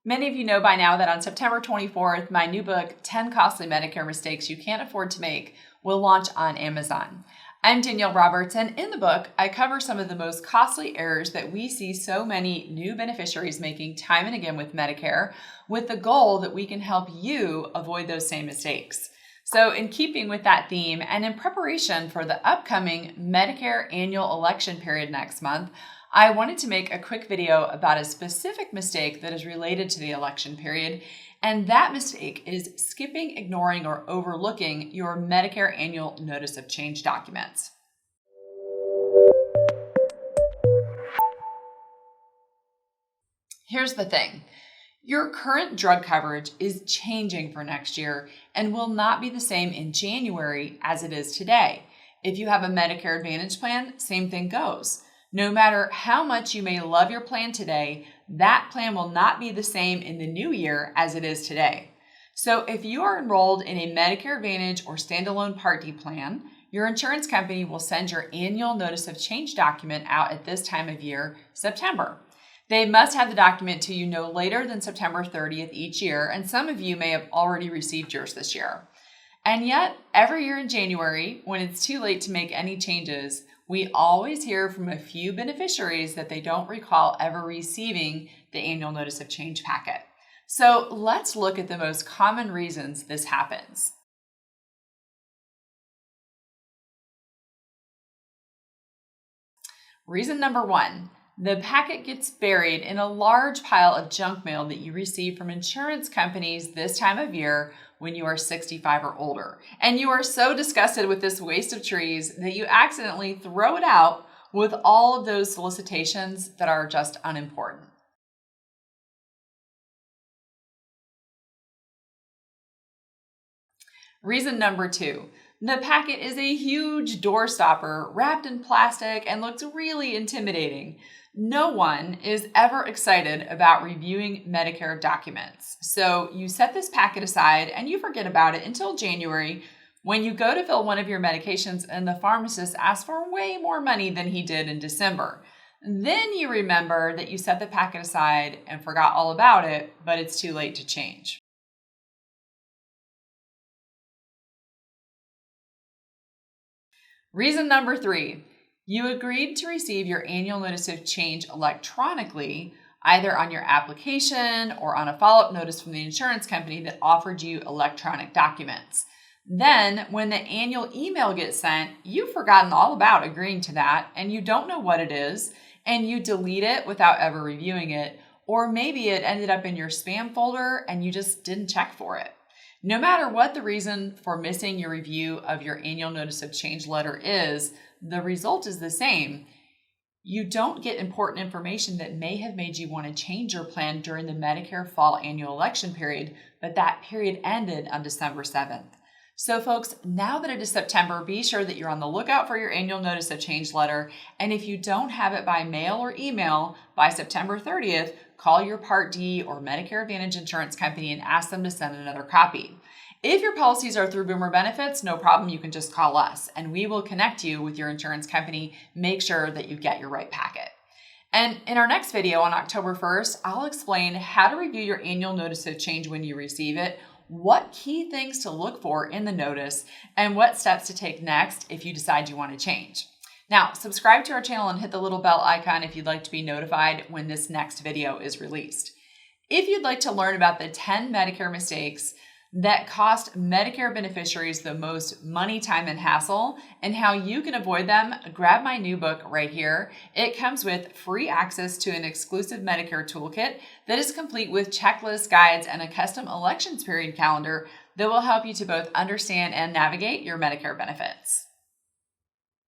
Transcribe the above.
Many of you know by now that on September 24th, my new book, 10 Costly Medicare Mistakes You Can't Afford to Make, will launch on Amazon. I'm Danielle Roberts, and in the book, I cover some of the most costly errors that we see so many new beneficiaries making time and again with Medicare, with the goal that we can help you avoid those same mistakes. So in keeping with that theme, and in preparation for the upcoming Medicare Annual election period next month, I wanted to make a quick video about a specific mistake that is related to the election period, and that mistake is skipping, ignoring, or overlooking your Medicare Annual Notice of Change documents. Here's the thing. Your current drug coverage is changing for next year and will not be the same in January as it is today. If you have a Medicare Advantage plan, same thing goes. No matter how much you may love your plan today, that plan will not be the same in the new year as it is today. So if you are enrolled in a Medicare Advantage or standalone Part D plan, your insurance company will send your annual Notice of Change document out at this time of year, September. They must have the document to you no later than September 30th each year, and some of you may have already received yours this year. And yet, every year in January, when it's too late to make any changes, we always hear from a few beneficiaries that they don't recall ever receiving the annual Notice of Change packet. So let's look at the most common reasons this happens. Reason number one, the packet gets buried in a large pile of junk mail that you receive from insurance companies this time of year when you are 65 or older. And you are so disgusted with this waste of trees that you accidentally throw it out with all of those solicitations that are just unimportant. Reason number two, the packet is a huge doorstopper wrapped in plastic and looks really intimidating. No one is ever excited about reviewing Medicare documents. So you set this packet aside and you forget about it until January when you go to fill one of your medications and the pharmacist asks for way more money than he did in December. Then you remember that you set the packet aside and forgot all about it, but it's too late to change. Reason number three, you agreed to receive your annual Notice of Change electronically, either on your application or on a follow-up notice from the insurance company that offered you electronic documents. Then, when the annual email gets sent, you've forgotten all about agreeing to that, and you don't know what it is, and you delete it without ever reviewing it, or maybe it ended up in your spam folder and you just didn't check for it. No matter what the reason for missing your review of your annual Notice of Change letter is, the result is the same. You don't get important information that may have made you want to change your plan during the Medicare fall annual election period, but that period ended on December 7th. So folks, now that it is September, be sure that you're on the lookout for your annual Notice of Change letter. And if you don't have it by mail or email by September 30th, call your Part D or Medicare Advantage insurance company and ask them to send another copy. If your policies are through Boomer Benefits, no problem, you can just call us and we will connect you with your insurance company, make sure that you get your right packet. And in our next video on October 1st, I'll explain how to review your annual Notice of Change when you receive it, what key things to look for in the notice, and what steps to take next if you decide you want to change. Now, subscribe to our channel and hit the little bell icon if you'd like to be notified when this next video is released. If you'd like to learn about the 10 Medicare mistakes that cost Medicare beneficiaries the most money, time, and hassle, and how you can avoid them, grab my new book right here. It comes with free access to an exclusive Medicare toolkit that is complete with checklists, guides, and a custom elections period calendar that will help you to both understand and navigate your Medicare benefits.